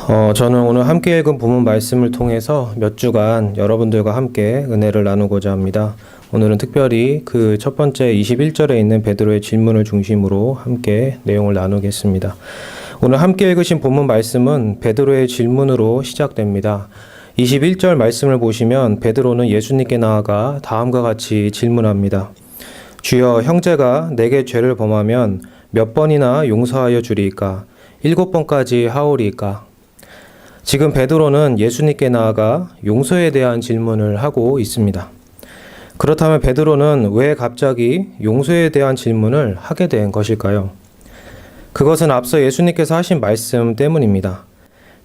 저는 오늘 함께 읽은 본문 말씀을 통해서 몇 주간 여러분들과 함께 은혜를 나누고자 합니다. 오늘은 특별히 그 첫 번째 21절에 있는 베드로의 질문을 중심으로 함께 내용을 나누겠습니다. 오늘 함께 읽으신 본문 말씀은 베드로의 질문으로 시작됩니다. 21절 말씀을 보시면 베드로는 예수님께 나아가 다음과 같이 질문합니다. 주여, 형제가 내게 죄를 범하면 몇 번이나 용서하여 주리이까? 7번까지 하오리이까? 지금 베드로는 예수님께 나아가 용서에 대한 질문을 하고 있습니다. 그렇다면 베드로는 왜 갑자기 용서에 대한 질문을 하게 된 것일까요? 그것은 앞서 예수님께서 하신 말씀 때문입니다.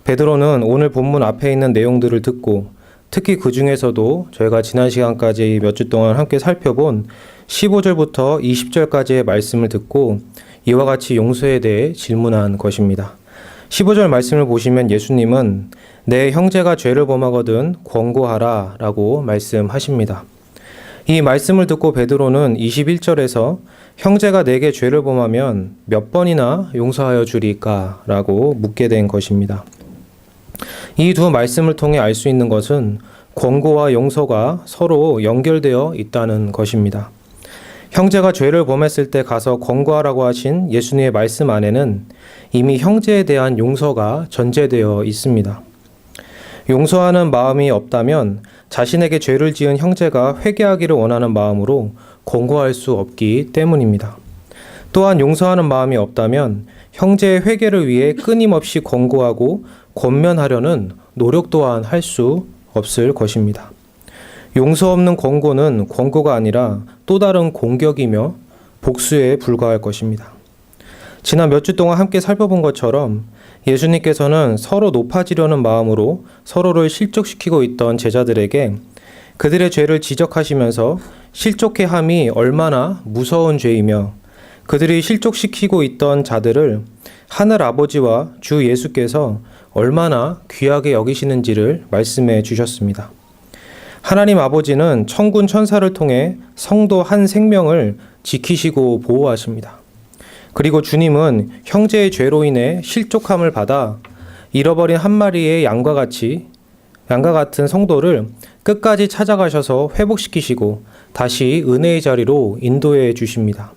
베드로는 오늘 본문 앞에 있는 내용들을 듣고 특히 그 중에서도 저희가 지난 시간까지 몇 주 동안 함께 살펴본 15절부터 20절까지의 말씀을 듣고 이와 같이 용서에 대해 질문한 것입니다. 15절 말씀을 보시면 예수님은 내 형제가 죄를 범하거든 권고하라 라고 말씀하십니다. 이 말씀을 듣고 베드로는 21절에서 형제가 내게 죄를 범하면 몇 번이나 용서하여 주리까? 라고 묻게 된 것입니다. 이 두 말씀을 통해 알 수 있는 것은 권고와 용서가 서로 연결되어 있다는 것입니다. 형제가 죄를 범했을 때 가서 권고하라고 하신 예수님의 말씀 안에는 이미 형제에 대한 용서가 전제되어 있습니다. 용서하는 마음이 없다면 자신에게 죄를 지은 형제가 회개하기를 원하는 마음으로 권고할 수 없기 때문입니다. 또한 용서하는 마음이 없다면 형제의 회개를 위해 끊임없이 권고하고 권면하려는 노력 또한 할 수 없을 것입니다. 용서 없는 권고는 권고가 아니라 또 다른 공격이며 복수에 불과할 것입니다. 지난 몇 주 동안 함께 살펴본 것처럼 예수님께서는 서로 높아지려는 마음으로 서로를 실족시키고 있던 제자들에게 그들의 죄를 지적하시면서 실족해 함이 얼마나 무서운 죄이며 그들이 실족시키고 있던 자들을 하늘 아버지와 주 예수께서 얼마나 귀하게 여기시는지를 말씀해 주셨습니다. 하나님 아버지는 천군 천사를 통해 성도 한 생명을 지키시고 보호하십니다. 그리고 주님은 형제의 죄로 인해 실족함을 받아 잃어버린 한 마리의 양과 같은 성도를 끝까지 찾아가셔서 회복시키시고 다시 은혜의 자리로 인도해 주십니다.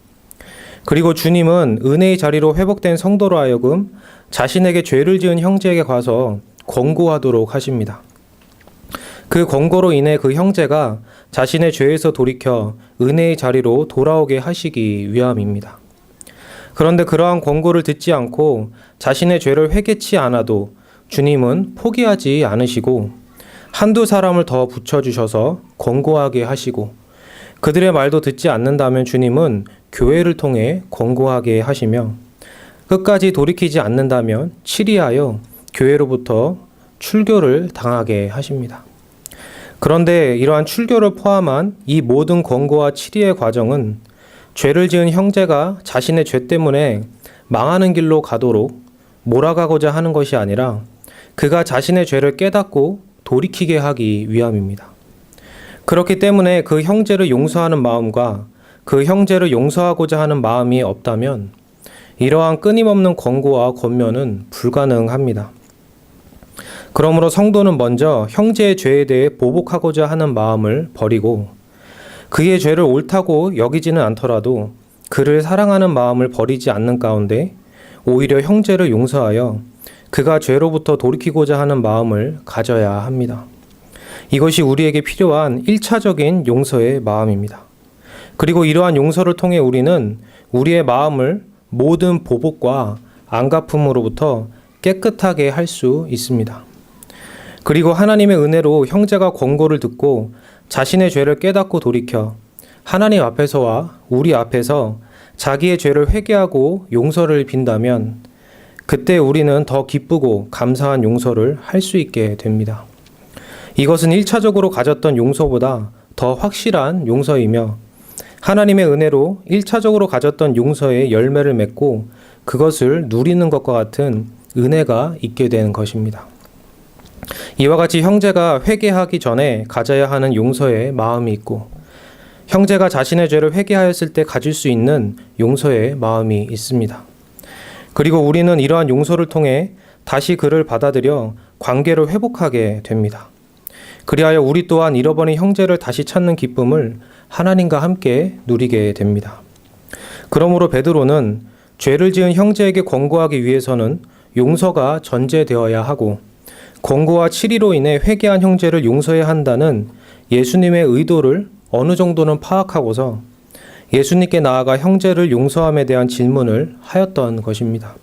그리고 주님은 은혜의 자리로 회복된 성도로 하여금 자신에게 죄를 지은 형제에게 가서 권고하도록 하십니다. 그 권고로 인해 그 형제가 자신의 죄에서 돌이켜 은혜의 자리로 돌아오게 하시기 위함입니다. 그런데 그러한 권고를 듣지 않고 자신의 죄를 회개치 않아도 주님은 포기하지 않으시고 한두 사람을 더 붙여주셔서 권고하게 하시고 그들의 말도 듣지 않는다면 주님은 교회를 통해 권고하게 하시며 끝까지 돌이키지 않는다면 치리하여 교회로부터 출교를 당하게 하십니다. 그런데 이러한 출교를 포함한 이 모든 권고와 치리의 과정은 죄를 지은 형제가 자신의 죄 때문에 망하는 길로 가도록 몰아가고자 하는 것이 아니라 그가 자신의 죄를 깨닫고 돌이키게 하기 위함입니다. 그렇기 때문에 그 형제를 용서하는 마음과 그 형제를 용서하고자 하는 마음이 없다면 이러한 끊임없는 권고와 권면은 불가능합니다. 그러므로 성도는 먼저 형제의 죄에 대해 보복하고자 하는 마음을 버리고 그의 죄를 옳다고 여기지는 않더라도 그를 사랑하는 마음을 버리지 않는 가운데 오히려 형제를 용서하여 그가 죄로부터 돌이키고자 하는 마음을 가져야 합니다. 이것이 우리에게 필요한 1차적인 용서의 마음입니다. 그리고 이러한 용서를 통해 우리는 우리의 마음을 모든 보복과 안갚음으로부터 깨끗하게 할 수 있습니다. 그리고 하나님의 은혜로 형제가 권고를 듣고 자신의 죄를 깨닫고 돌이켜 하나님 앞에서와 우리 앞에서 자기의 죄를 회개하고 용서를 빈다면 그때 우리는 더 기쁘고 감사한 용서를 할 수 있게 됩니다. 이것은 1차적으로 가졌던 용서보다 더 확실한 용서이며 하나님의 은혜로 1차적으로 가졌던 용서의 열매를 맺고 그것을 누리는 것과 같은 은혜가 있게 되는 것입니다. 이와 같이 형제가 회개하기 전에 가져야 하는 용서의 마음이 있고 형제가 자신의 죄를 회개하였을 때 가질 수 있는 용서의 마음이 있습니다. 그리고 우리는 이러한 용서를 통해 다시 그를 받아들여 관계를 회복하게 됩니다. 그리하여 우리 또한 잃어버린 형제를 다시 찾는 기쁨을 하나님과 함께 누리게 됩니다. 그러므로 베드로는 죄를 지은 형제에게 권고하기 위해서는 용서가 전제되어야 하고 권고와 치리로 인해 회개한 형제를 용서해야 한다는 예수님의 의도를 어느 정도는 파악하고서 예수님께 나아가 형제를 용서함에 대한 질문을 하였던 것입니다.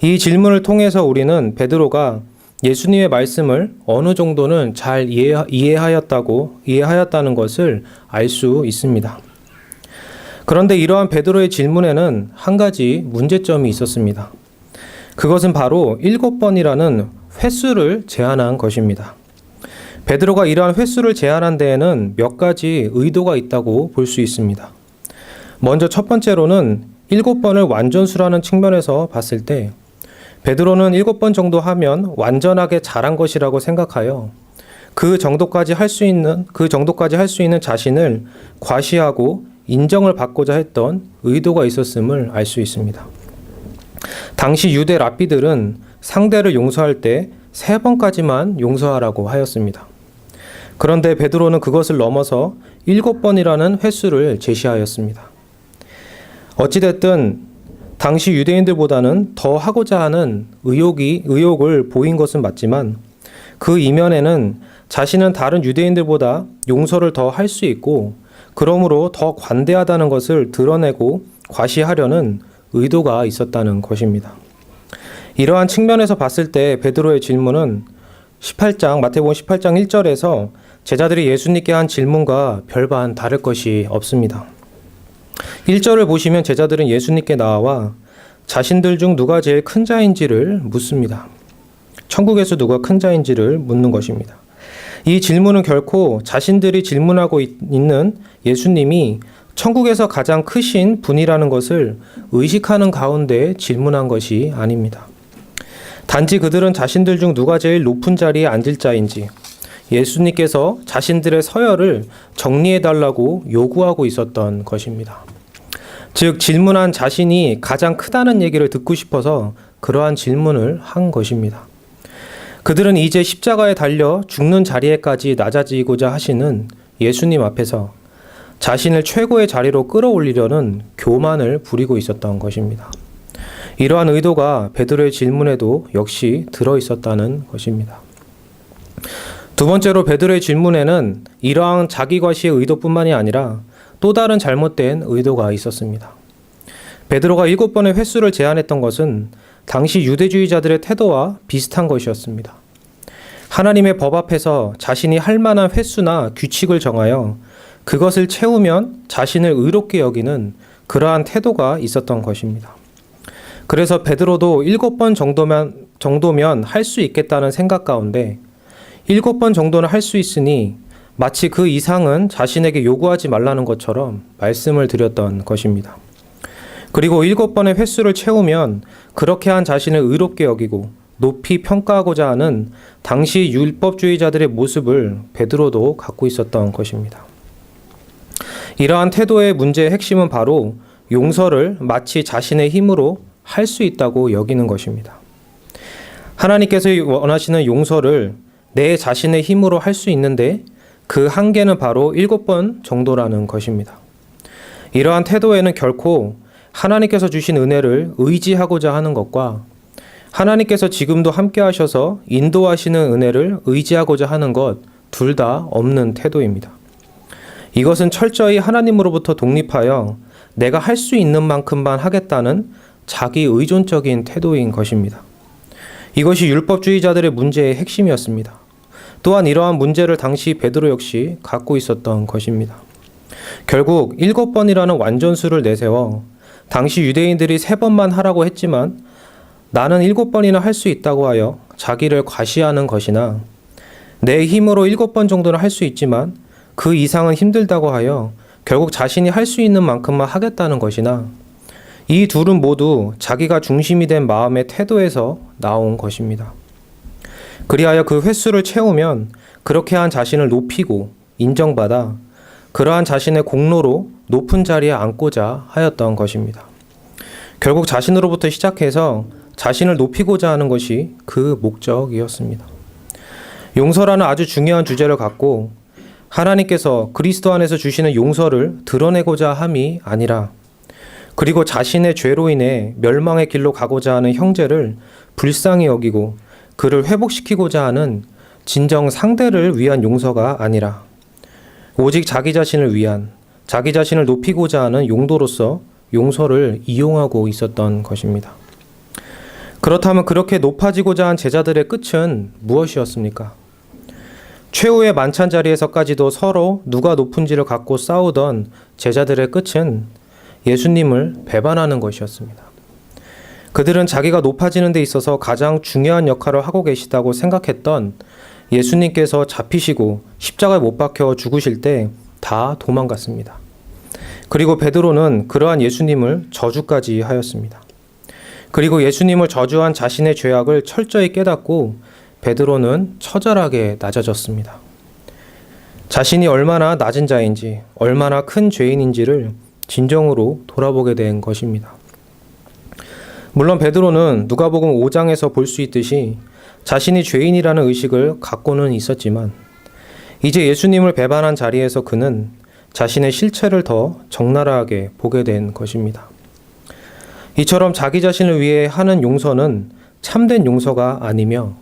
이 질문을 통해서 우리는 베드로가 예수님의 말씀을 어느 정도는 잘 이해하였다는 것을 알 수 있습니다. 그런데 이러한 베드로의 질문에는 한 가지 문제점이 있었습니다. 그것은 바로 7번이라는 횟수를 제한한 것입니다. 베드로가 이러한 횟수를 제한한 데에는 몇 가지 의도가 있다고 볼 수 있습니다. 먼저 첫 번째로는 7번을 완전수라는 측면에서 봤을 때 베드로는 7번 정도 하면 완전하게 잘한 것이라고 생각하여 그 정도까지 할 수 있는 자신을 과시하고 인정을 받고자 했던 의도가 있었음을 알 수 있습니다. 당시 유대 랍비들은 상대를 용서할 때 3번까지만 용서하라고 하였습니다. 그런데 베드로는 그것을 넘어서 7번이라는 횟수를 제시하였습니다. 어찌됐든 당시 유대인들보다는 더 하고자 하는 의욕을 보인 것은 맞지만 그 이면에는 자신은 다른 유대인들보다 용서를 더 할 수 있고 그러므로 더 관대하다는 것을 드러내고 과시하려는 의도가 있었다는 것입니다. 이러한 측면에서 봤을 때 베드로의 질문은 마태복음 18장 1절에서 제자들이 예수님께 한 질문과 별반 다를 것이 없습니다. 1절을 보시면 제자들은 예수님께 나와 자신들 중 누가 제일 큰 자인지를 묻습니다. 천국에서 누가 큰 자인지를 묻는 것입니다. 이 질문은 결코 자신들이 질문하고 있는 예수님이 천국에서 가장 크신 분이라는 것을 의식하는 가운데 질문한 것이 아닙니다. 단지 그들은 자신들 중 누가 제일 높은 자리에 앉을 자인지 예수님께서 자신들의 서열을 정리해달라고 요구하고 있었던 것입니다. 즉 질문한 자신이 가장 크다는 얘기를 듣고 싶어서 그러한 질문을 한 것입니다. 그들은 이제 십자가에 달려 죽는 자리에까지 낮아지고자 하시는 예수님 앞에서 자신을 최고의 자리로 끌어올리려는 교만을 부리고 있었던 것입니다. 이러한 의도가 베드로의 질문에도 역시 들어있었다는 것입니다. 두 번째로 베드로의 질문에는 이러한 자기과시의 의도뿐만이 아니라 또 다른 잘못된 의도가 있었습니다. 베드로가 7번의 횟수를 제한했던 것은 당시 유대주의자들의 태도와 비슷한 것이었습니다. 하나님의 법 앞에서 자신이 할 만한 횟수나 규칙을 정하여 그것을 채우면 자신을 의롭게 여기는 그러한 태도가 있었던 것입니다. 그래서 베드로도 7번 정도면 할 수 있겠다는 생각 가운데 7번 정도는 할 수 있으니 마치 그 이상은 자신에게 요구하지 말라는 것처럼 말씀을 드렸던 것입니다. 그리고 7번의 횟수를 채우면 그렇게 한 자신을 의롭게 여기고 높이 평가하고자 하는 당시 율법주의자들의 모습을 베드로도 갖고 있었던 것입니다. 이러한 태도의 문제의 핵심은 바로 용서를 마치 자신의 힘으로 할 수 있다고 여기는 것입니다. 하나님께서 원하시는 용서를 내 자신의 힘으로 할 수 있는데 그 한계는 바로 7번 정도라는 것입니다. 이러한 태도에는 결코 하나님께서 주신 은혜를 의지하고자 하는 것과 하나님께서 지금도 함께 하셔서 인도하시는 은혜를 의지하고자 하는 것 둘 다 없는 태도입니다. 이것은 철저히 하나님으로부터 독립하여 내가 할 수 있는 만큼만 하겠다는 자기 의존적인 태도인 것입니다. 이것이 율법주의자들의 문제의 핵심이었습니다. 또한 이러한 문제를 당시 베드로 역시 갖고 있었던 것입니다. 결국 7번이라는 완전수를 내세워 당시 유대인들이 3번만 하라고 했지만 나는 7번이나 할 수 있다고 하여 자기를 과시하는 것이나 내 힘으로 7번 정도는 할 수 있지만 그 이상은 힘들다고 하여 결국 자신이 할 수 있는 만큼만 하겠다는 것이나 이 둘은 모두 자기가 중심이 된 마음의 태도에서 나온 것입니다. 그리하여 그 횟수를 채우면 그렇게 한 자신을 높이고 인정받아 그러한 자신의 공로로 높은 자리에 앉고자 하였던 것입니다. 결국 자신으로부터 시작해서 자신을 높이고자 하는 것이 그 목적이었습니다. 용서라는 아주 중요한 주제를 갖고 하나님께서 그리스도 안에서 주시는 용서를 드러내고자 함이 아니라, 그리고 자신의 죄로 인해 멸망의 길로 가고자 하는 형제를 불쌍히 여기고 그를 회복시키고자 하는 진정 상대를 위한 용서가 아니라 오직 자기 자신을 위한, 자기 자신을 높이고자 하는 용도로서 용서를 이용하고 있었던 것입니다. 그렇다면 그렇게 높아지고자 한 제자들의 끝은 무엇이었습니까? 최후의 만찬 자리에서까지도 서로 누가 높은지를 갖고 싸우던 제자들의 끝은 예수님을 배반하는 것이었습니다. 그들은 자기가 높아지는 데 있어서 가장 중요한 역할을 하고 계시다고 생각했던 예수님께서 잡히시고 십자가에 못 박혀 죽으실 때 다 도망갔습니다. 그리고 베드로는 그러한 예수님을 저주까지 하였습니다. 그리고 예수님을 저주한 자신의 죄악을 철저히 깨닫고 베드로는 처절하게 낮아졌습니다. 자신이 얼마나 낮은 자인지, 얼마나 큰 죄인인지를 진정으로 돌아보게 된 것입니다. 물론 베드로는 누가복음 5장에서 볼 수 있듯이 자신이 죄인이라는 의식을 갖고는 있었지만, 이제 예수님을 배반한 자리에서 그는 자신의 실체를 더 적나라하게 보게 된 것입니다. 이처럼 자기 자신을 위해 하는 용서는 참된 용서가 아니며,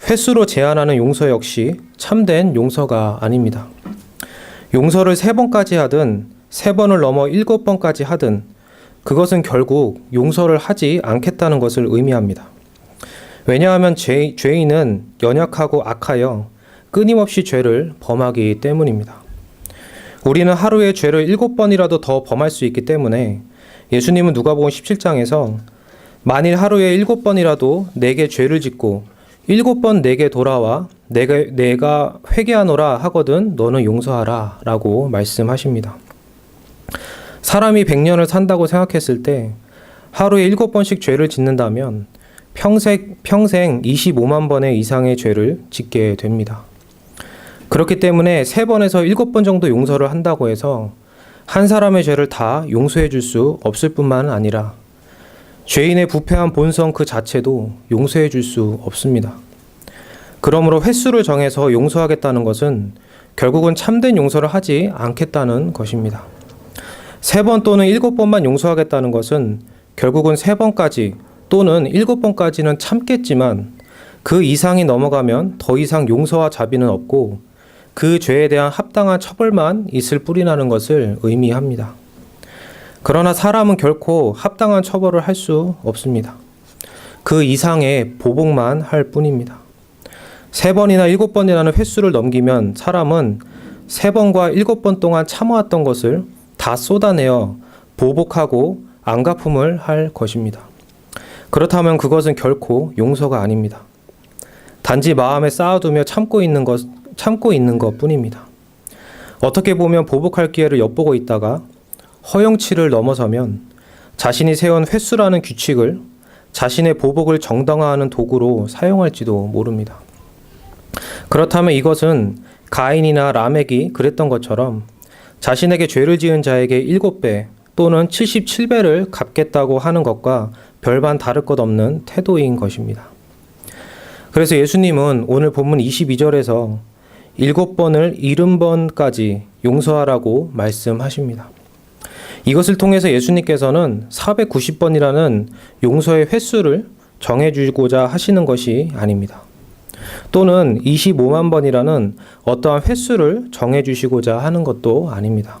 횟수로 제한하는 용서 역시 참된 용서가 아닙니다. 용서를 3번까지 하든 3번을 넘어 7번까지 하든 그것은 결국 용서를 하지 않겠다는 것을 의미합니다. 왜냐하면 죄인은 연약하고 악하여 끊임없이 죄를 범하기 때문입니다. 우리는 하루에 죄를 7번이라도 더 범할 수 있기 때문에 예수님은 누가복음 17장에서 만일 하루에 7번이라도 내게 죄를 짓고 7번 내게 돌아와 내가 회개하노라 하거든 너는 용서하라 라고 말씀하십니다. 사람이 100년을 산다고 생각했을 때 하루에 7번씩 죄를 짓는다면 평생 25만 번의 이상의 죄를 짓게 됩니다. 그렇기 때문에 3번에서 7번 정도 용서를 한다고 해서 한 사람의 죄를 다 용서해 줄 수 없을 뿐만 아니라 죄인의 부패한 본성 그 자체도 용서해 줄 수 없습니다. 그러므로 횟수를 정해서 용서하겠다는 것은 결국은 참된 용서를 하지 않겠다는 것입니다. 3번 또는 7번만 용서하겠다는 것은 결국은 3번까지 또는 7번까지는 참겠지만 그 이상이 넘어가면 더 이상 용서와 자비는 없고 그 죄에 대한 합당한 처벌만 있을 뿐이라는 것을 의미합니다. 그러나 사람은 결코 합당한 처벌을 할 수 없습니다. 그 이상의 보복만 할 뿐입니다. 3번이나 7번이라는 횟수를 넘기면 사람은 3번과 7번 동안 참아왔던 것을 다 쏟아내어 보복하고 안갚음을 할 것입니다. 그렇다면 그것은 결코 용서가 아닙니다. 단지 마음에 쌓아두며 참고 있는 것 뿐입니다. 어떻게 보면 보복할 기회를 엿보고 있다가 허용치를 넘어서면 자신이 세운 횟수라는 규칙을 자신의 보복을 정당화하는 도구로 사용할지도 모릅니다. 그렇다면 이것은 가인이나 라멕이 그랬던 것처럼 자신에게 죄를 지은 자에게 7배 또는 77배를 갚겠다고 하는 것과 별반 다를 것 없는 태도인 것입니다. 그래서 예수님은 오늘 본문 22절에서 7번을 70번까지 용서하라고 말씀하십니다. 이것을 통해서 예수님께서는 490번이라는 용서의 횟수를 정해주고자 하시는 것이 아닙니다. 또는 25만 번이라는 어떠한 횟수를 정해주시고자 하는 것도 아닙니다.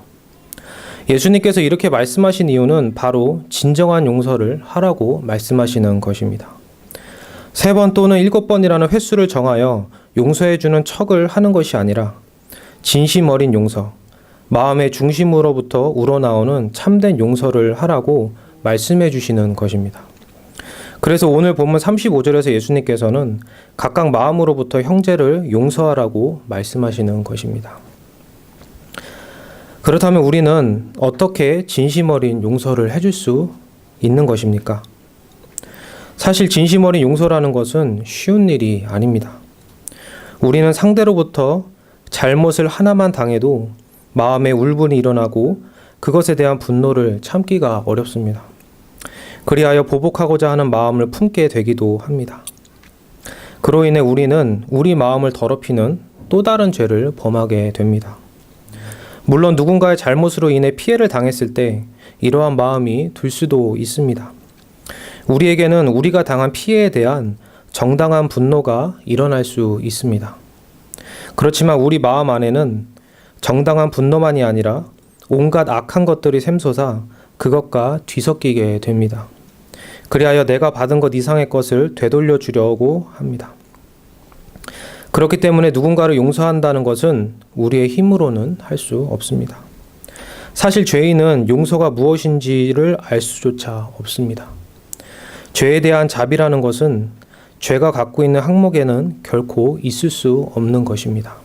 예수님께서 이렇게 말씀하신 이유는 바로 진정한 용서를 하라고 말씀하시는 것입니다. 3번 또는 7번이라는 횟수를 정하여 용서해주는 척을 하는 것이 아니라 진심 어린 용서, 마음의 중심으로부터 우러나오는 참된 용서를 하라고 말씀해 주시는 것입니다. 그래서 오늘 본문 35절에서 예수님께서는 각각 마음으로부터 형제를 용서하라고 말씀하시는 것입니다. 그렇다면 우리는 어떻게 진심 어린 용서를 해줄 수 있는 것입니까? 사실 진심 어린 용서라는 것은 쉬운 일이 아닙니다. 우리는 상대로부터 잘못을 하나만 당해도 마음에 울분이 일어나고 그것에 대한 분노를 참기가 어렵습니다. 그리하여 보복하고자 하는 마음을 품게 되기도 합니다. 그로 인해 우리는 우리 마음을 더럽히는 또 다른 죄를 범하게 됩니다. 물론 누군가의 잘못으로 인해 피해를 당했을 때 이러한 마음이 들 수도 있습니다. 우리에게는 우리가 당한 피해에 대한 정당한 분노가 일어날 수 있습니다. 그렇지만 우리 마음 안에는 정당한 분노만이 아니라 온갖 악한 것들이 샘솟아 그것과 뒤섞이게 됩니다. 그리하여 내가 받은 것 이상의 것을 되돌려 주려고 합니다. 그렇기 때문에 누군가를 용서한다는 것은 우리의 힘으로는 할 수 없습니다. 사실 죄인은 용서가 무엇인지를 알 수조차 없습니다. 죄에 대한 자비라는 것은 죄가 갖고 있는 항목에는 결코 있을 수 없는 것입니다.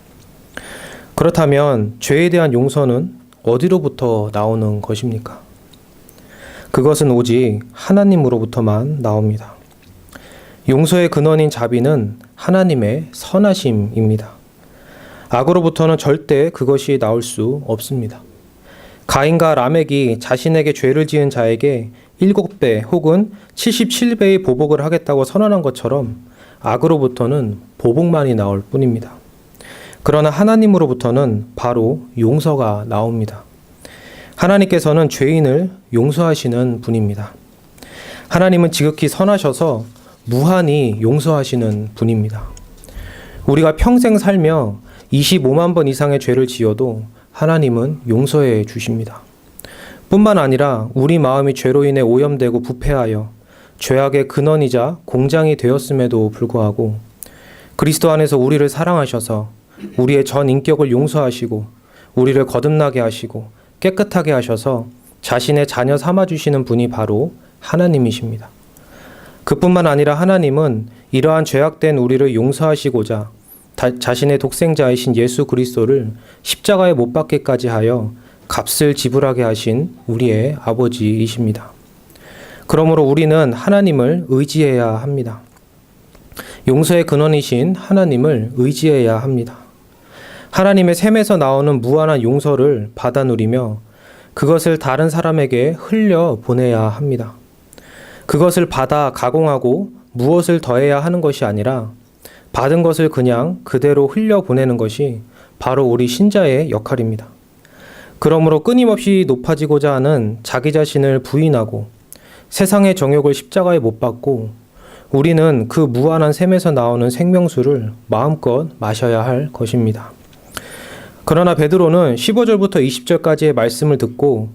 그렇다면 죄에 대한 용서는 어디로부터 나오는 것입니까? 그것은 오직 하나님으로부터만 나옵니다. 용서의 근원인 자비는 하나님의 선하심입니다. 악으로부터는 절대 그것이 나올 수 없습니다. 가인과 라멕이 자신에게 죄를 지은 자에게 7배 혹은 77배의 보복을 하겠다고 선언한 것처럼 악으로부터는 보복만이 나올 뿐입니다. 그러나 하나님으로부터는 바로 용서가 나옵니다. 하나님께서는 죄인을 용서하시는 분입니다. 하나님은 지극히 선하셔서 무한히 용서하시는 분입니다. 우리가 평생 살며 25만 번 이상의 죄를 지어도 하나님은 용서해 주십니다. 뿐만 아니라 우리 마음이 죄로 인해 오염되고 부패하여 죄악의 근원이자 공장이 되었음에도 불구하고 그리스도 안에서 우리를 사랑하셔서 우리의 전 인격을 용서하시고 우리를 거듭나게 하시고 깨끗하게 하셔서 자신의 자녀 삼아주시는 분이 바로 하나님이십니다. 그뿐만 아니라 하나님은 이러한 죄악된 우리를 용서하시고자 자신의 독생자이신 예수 그리스도를 십자가에 못 박기까지 하여 값을 지불하게 하신 우리의 아버지이십니다. 그러므로 우리는 하나님을 의지해야 합니다. 용서의 근원이신 하나님을 의지해야 합니다. 하나님의 샘에서 나오는 무한한 용서를 받아 누리며 그것을 다른 사람에게 흘려 보내야 합니다. 그것을 받아 가공하고 무엇을 더해야 하는 것이 아니라 받은 것을 그냥 그대로 흘려 보내는 것이 바로 우리 신자의 역할입니다. 그러므로 끊임없이 높아지고자 하는 자기 자신을 부인하고 세상의 정욕을 십자가에 못 박고 우리는 그 무한한 샘에서 나오는 생명수를 마음껏 마셔야 할 것입니다. 그러나 베드로는 15절부터 20절까지의 말씀을 듣고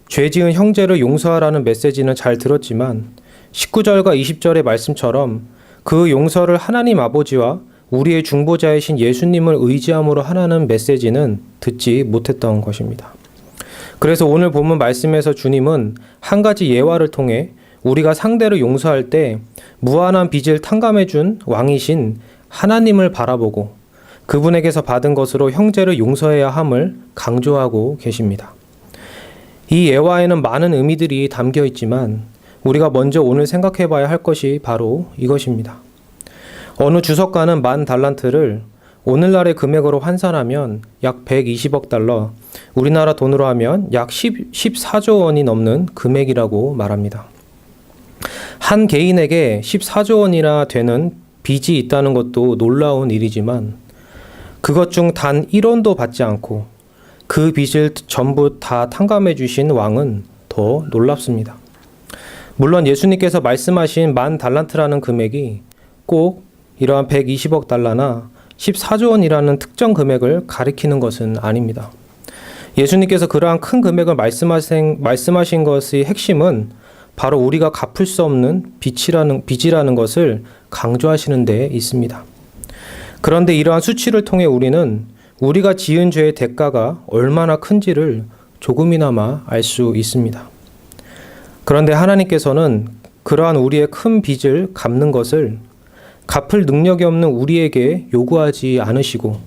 죄 지은 형제를 용서하라는 메시지는 잘 들었지만 19절과 20절의 말씀처럼 그 용서를 하나님 아버지와 우리의 중보자이신 예수님을 의지함으로 하라는 메시지는 듣지 못했던 것입니다. 그래서 오늘 본문 말씀에서 주님은 한 가지 예화를 통해 우리가 상대를 용서할 때 무한한 빚을 탕감해 준 왕이신 하나님을 바라보고 그분에게서 받은 것으로 형제를 용서해야 함을 강조하고 계십니다. 이 예화에는 많은 의미들이 담겨 있지만 우리가 먼저 오늘 생각해 봐야 할 것이 바로 이것입니다. 어느 주석가는 10,000달란트를 오늘날의 금액으로 환산하면 약 120억 달러, 우리나라 돈으로 하면 약 14조 원이 넘는 금액이라고 말합니다. 한 개인에게 14조 원이나 되는 빚이 있다는 것도 놀라운 일이지만 그것 중 단 1원도 받지 않고 그 빚을 전부 다 탕감해 주신 왕은 더 놀랍습니다. 물론 예수님께서 말씀하신 10,000달란트라는 금액이 꼭 이러한 120억 달러나 14조 원이라는 특정 금액을 가리키는 것은 아닙니다. 예수님께서 그러한 큰 금액을 말씀하신 것의 핵심은 바로 우리가 갚을 수 없는 빚이라는 것을 강조하시는 데 있습니다. 그런데 이러한 수치를 통해 우리는 우리가 지은 죄의 대가가 얼마나 큰지를 조금이나마 알 수 있습니다. 그런데 하나님께서는 그러한 우리의 큰 빚을 갚는 것을 갚을 능력이 없는 우리에게 요구하지 않으시고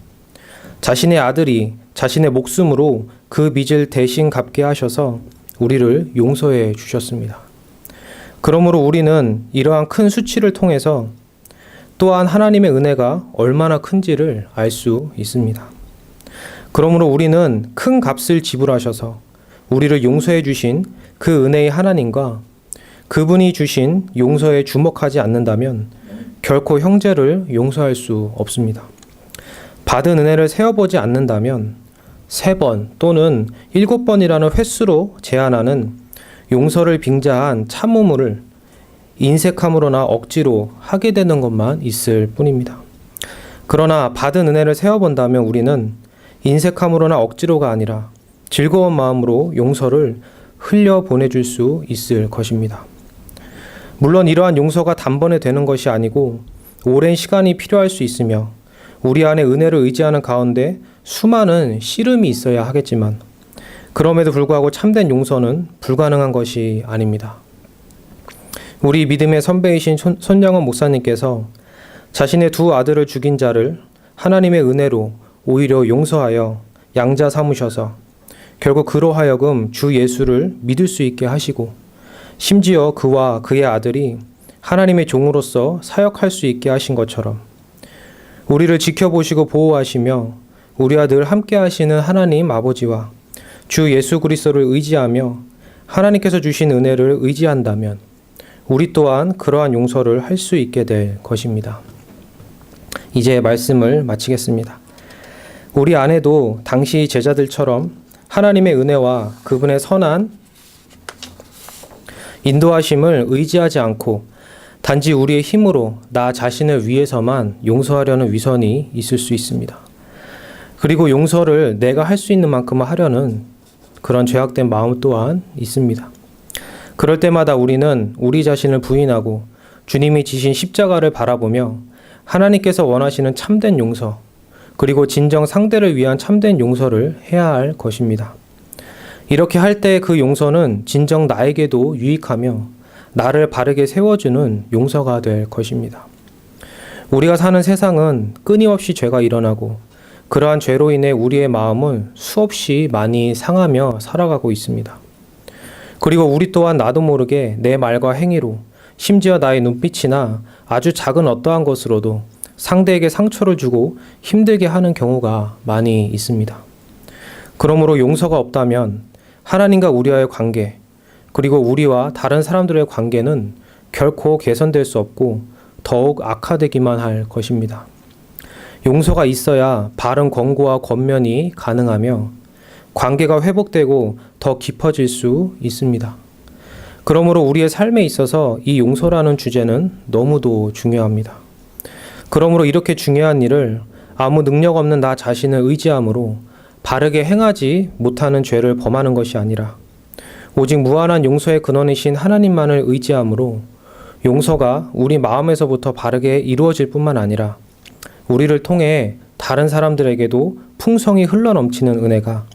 자신의 아들이 자신의 목숨으로 그 빚을 대신 갚게 하셔서 우리를 용서해 주셨습니다. 그러므로 우리는 이러한 큰 수치를 통해서 또한 하나님의 은혜가 얼마나 큰지를 알 수 있습니다. 그러므로 우리는 큰 값을 지불하셔서 우리를 용서해 주신 그 은혜의 하나님과 그분이 주신 용서에 주목하지 않는다면 결코 형제를 용서할 수 없습니다. 받은 은혜를 세어보지 않는다면 3번 또는 7번이라는 횟수로 제한하는 용서를 빙자한 참음을 인색함으로나 억지로 하게 되는 것만 있을 뿐입니다. 그러나 받은 은혜를 세어본다면 우리는 인색함으로나 억지로가 아니라 즐거운 마음으로 용서를 흘려 보내줄 수 있을 것입니다. 물론 이러한 용서가 단번에 되는 것이 아니고 오랜 시간이 필요할 수 있으며 우리 안에 은혜를 의지하는 가운데 수많은 씨름이 있어야 하겠지만 그럼에도 불구하고 참된 용서는 불가능한 것이 아닙니다. 우리 믿음의 선배이신 손양원 목사님께서 자신의 2 아들을 죽인 자를 하나님의 은혜로 오히려 용서하여 양자 삼으셔서 결국 그로 하여금 주 예수를 믿을 수 있게 하시고 심지어 그와 그의 아들이 하나님의 종으로서 사역할 수 있게 하신 것처럼 우리를 지켜보시고 보호하시며 우리와 늘 함께 하시는 하나님 아버지와 주 예수 그리스도를 의지하며 하나님께서 주신 은혜를 의지한다면 우리 또한 그러한 용서를 할 수 있게 될 것입니다. 이제 말씀을 마치겠습니다. 우리 안에도 당시 제자들처럼 하나님의 은혜와 그분의 선한 인도하심을 의지하지 않고 단지 우리의 힘으로 나 자신을 위해서만 용서하려는 위선이 있을 수 있습니다. 그리고 용서를 내가 할 수 있는 만큼 하려는 그런 죄악된 마음 또한 있습니다. 그럴 때마다 우리는 우리 자신을 부인하고 주님이 지신 십자가를 바라보며 하나님께서 원하시는 참된 용서, 그리고 진정 상대를 위한 참된 용서를 해야 할 것입니다. 이렇게 할 때 그 용서는 진정 나에게도 유익하며 나를 바르게 세워주는 용서가 될 것입니다. 우리가 사는 세상은 끊임없이 죄가 일어나고 그러한 죄로 인해 우리의 마음은 수없이 많이 상하며 살아가고 있습니다. 그리고 우리 또한 나도 모르게 내 말과 행위로 심지어 나의 눈빛이나 아주 작은 어떠한 것으로도 상대에게 상처를 주고 힘들게 하는 경우가 많이 있습니다. 그러므로 용서가 없다면 하나님과 우리와의 관계, 그리고 우리와 다른 사람들의 관계는 결코 개선될 수 없고 더욱 악화되기만 할 것입니다. 용서가 있어야 바른 권고와 권면이 가능하며 관계가 회복되고 더 깊어질 수 있습니다. 그러므로 우리의 삶에 있어서 이 용서라는 주제는 너무도 중요합니다. 그러므로 이렇게 중요한 일을 아무 능력 없는 나 자신을 의지함으로 바르게 행하지 못하는 죄를 범하는 것이 아니라 오직 무한한 용서의 근원이신 하나님만을 의지함으로 용서가 우리 마음에서부터 바르게 이루어질 뿐만 아니라 우리를 통해 다른 사람들에게도 풍성히 흘러넘치는 은혜가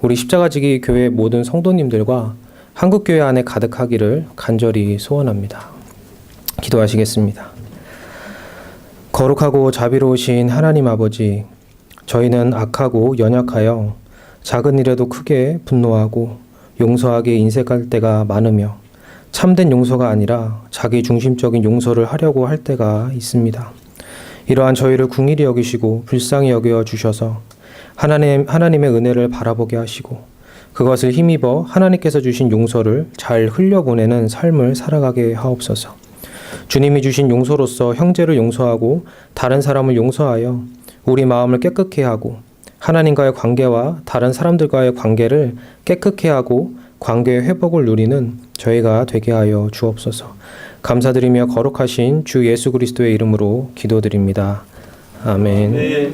우리 십자가지기 교회 모든 성도님들과 한국교회 안에 가득하기를 간절히 소원합니다. 기도하시겠습니다. 거룩하고 자비로우신 하나님 아버지, 저희는 악하고 연약하여 작은 일에도 크게 분노하고 용서하기에 인색할 때가 많으며 참된 용서가 아니라 자기 중심적인 용서를 하려고 할 때가 있습니다. 이러한 저희를 긍휼히 여기시고 불쌍히 여겨 주셔서 하나님의 은혜를 바라보게 하시고 그것을 힘입어 하나님께서 주신 용서를 잘 흘려보내는 삶을 살아가게 하옵소서. 주님이 주신 용서로서 형제를 용서하고 다른 사람을 용서하여 우리 마음을 깨끗게 하고 하나님과의 관계와 다른 사람들과의 관계를 깨끗게 하고 관계의 회복을 누리는 저희가 되게 하여 주옵소서. 감사드리며 거룩하신 주 예수 그리스도의 이름으로 기도드립니다. 아멘.